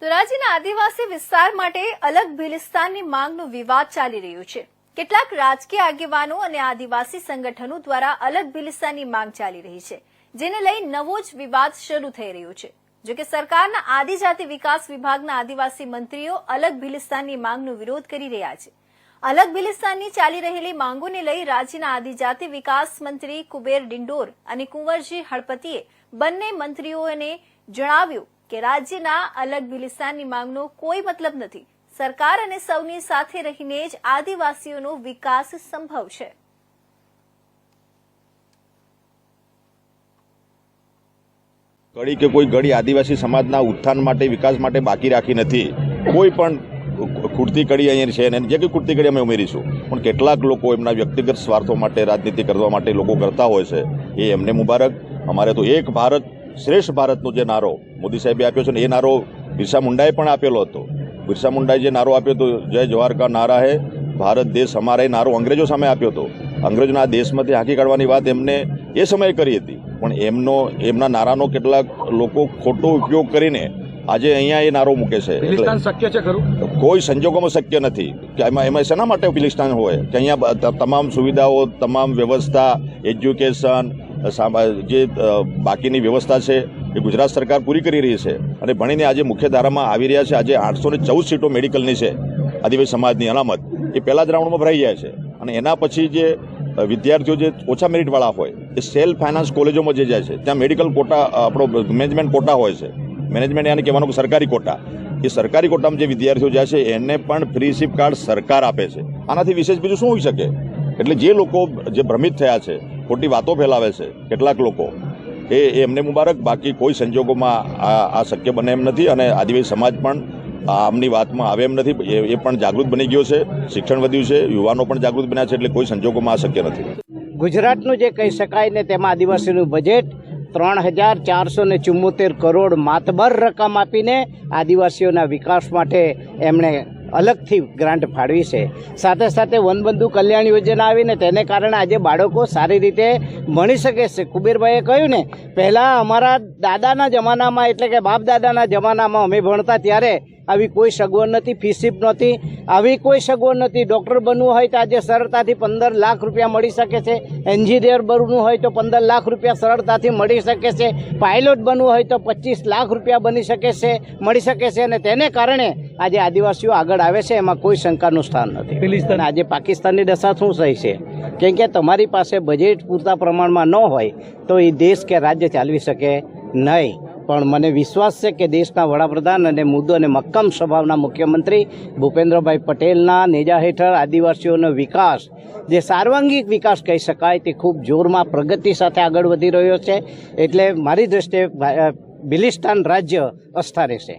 તો રાજ્યના આદિવાસી વિસ્તાર માટે અલગ ભિલિસ્તાનની માંગનો વિવાદ ચાલી રહ્યો છે। કેટલાક રાજકીય આગેવાનો અને આદિવાસી સંગઠનો દ્વારા અલગ ભિલિસ્તાનની માંગ ચાલી રહી છે, જેને લઈ નવો જ વિવાદ શરૂ થઈ રહ્યો છે। જો કે સરકારના આદિજાતિ વિકાસ વિભાગના આદિવાસી મંત્રીઓ અલગ ભિલિસ્તાનની માંગનો વિરોધ કરી રહ્યા છે। અલગ ભિલિસ્તાનની ચાલી રહેલી માંગોને લઈ રાજ્યના આદિજાતિ વિકાસ મંત્રી કુબેર ડિંડોર અને કુંવરજી હળપતિએ બંને મંત્રીઓને જણાવ્યું કે રાજ્યના અલગ ભિલિસ્તાનની માંગનો કોઈ મતલબ નથી। સરકાર અને સૌની સાથે રહીને જ આદિવાસીઓનો વિકાસ સંભવ છે। કડી કે કોઈ ગડી આદિવાસી સમાજના ઉત્થાન માટે વિકાસ માટે બાકી રાખી નથી। કોઈ પણ ખૂટતી કડી અહીંયા છે અને જે કંઈ ખૂટતી કડી અમે ઉમેરીશું, પણ કેટલાક લોકો એમના વ્યક્તિગત સ્વાર્થો માટે રાજનીતિ કરવા માટે લોકો કરતા હોય છે, એ એમને મુબારક। અમારે તો એક ભારત શ્રેષ્ઠ ભારતનો જે નારો મોદી સાહેબે આપ્યો છે ને, એ નારો બિરસા મુંડાએ પણ આપેલો હતો। બિરસા મુંડાએ જે નારો આપ્યો હતો, જય જવાહર કા નારા હે ભારત દેશ હમારા, એ નારો અંગ્રેજો સામે આપ્યો હતો। અંગ્રેજોના દેશમાંથી હાંકી કાઢવાની વાત એમને એ સમયે કરી હતી, પણ એમના નારાનો કેટલાક લોકો ખોટો ઉપયોગ કરીને આજે અહીંયા એ નારો મૂકે છે। શક્ય છે ખરું? કોઈ સંજોગોમાં શક્ય નથી કે એમાં શેના માટે ભિલિસ્તાન હોય કે અહીંયા તમામ સુવિધાઓ, તમામ વ્યવસ્થા, એજ્યુકેશન, જે બાકીની વ્યવસ્થા છે એ ગુજરાત સરકાર પૂરી કરી રહી છે અને ભણીને આજે મુખ્ય ધારામાં આવી રહ્યા છે। આજે 814 સીટો મેડિકલની છે આદિવાસી સમાજની અનામત, એ પહેલા જ રાઉન્ડમાં ભરાઈ જાય છે અને એના પછી જે વિદ્યાર્થીઓ જે ઓછા મેરિટવાળા હોય એ સેલ્ફ ફાઇનાન્સ કોલેજોમાં જે જાય છે, ત્યાં મેડિકલ કોટા, આપણો મેનેજમેન્ટ કોટા હોય છે। મેનેજમેન્ટ યાની કહેવાનું સરકારી કોટા, એ સરકારી કોટામાં જે વિદ્યાર્થીઓ જાય છે એને પણ ફ્રી સિપ કાર્ડ સરકાર આપે છે। આનાથી વિશેષ બીજું શું હોઈ શકે? એટલે જે લોકો જે ભ્રમિત થયા છે, ખોટી વાતો ફેલાવે છે કેટલાક લોકો, એ એમને મુબારક। બાકી કોઈ સંજોગોમાં આ શક્ય બને એમ નથી અને આદિવાસી સમાજ પણ આમની વાતમાં આવે એમ નથી। એ પણ જાગૃત બની ગયો છે, શિક્ષણ વધ્યું છે, યુવાનો પણ જાગૃત બન્યા છે, એટલે કોઈ સંજોગોમાં આ શક્ય નથી। ગુજરાતનું જે કહી શકાય ને, તેમાં આદિવાસીનું બજેટ 3,474 કરોડ માતબર રકમ આપીને આદિવાસીઓના વિકાસ માટે એમણે અલગથી ગ્રાન્ટ ફાળવી છે। સાથે સાથે વનબંધુ કલ્યાણ યોજના આવીને તેને કારણે આજે બાળકો સારી રીતે ભણી શકે છે। કુબેરભાઈએ કહ્યું ને, પહેલાં અમારા દાદાના જમાનામાં, એટલે કે બાપ દાદાના જમાનામાં અમે ભણતા ત્યારે આવી કોઈ સગવડ નથી, ફીસીપ નહોતી, આવી કોઈ સગવડ નથી। ડૉક્ટર બનવું હોય તો આજે સરળતાથી 15 લાખ રૂપિયા મળી શકે છે, એન્જિનિયર બનવું હોય તો 15 લાખ રૂપિયા સરળતાથી મળી શકે છે, પાયલોટ બનવું હોય તો 25 લાખ રૂપિયા મળી શકે છે અને તેને કારણે આજે આદિવાસીઓ આગળ આવે છે, એમાં કોઈ શંકાનું સ્થાન નથી। અને આજે પાકિસ્તાનની દશા શું થઈ છે? કેમ કે તમારી પાસે બજેટ પૂરતા પ્રમાણમાં ન હોય તો એ દેશ કે રાજ્ય ચાલવી શકે નહીં। પણ મને વિશ્વાસ છે કે દેશના વડાપ્રધાન અને મુદ્દો અને મક્કમ સ્વભાવના મુખ્યમંત્રી ભૂપેન્દ્રભાઈ પટેલના નેજા હેઠળ આદિવાસીઓનો વિકાસ, જે સર્વાંગીક વિકાસ કહી શકાય, તે ખૂબ જોરમાં પ્રગતિ સાથે આગળ વધી રહ્યો છે। એટલે મારી દૃષ્ટિએ ભિલિસ્તાન રાજ્ય અસ્થારે છે।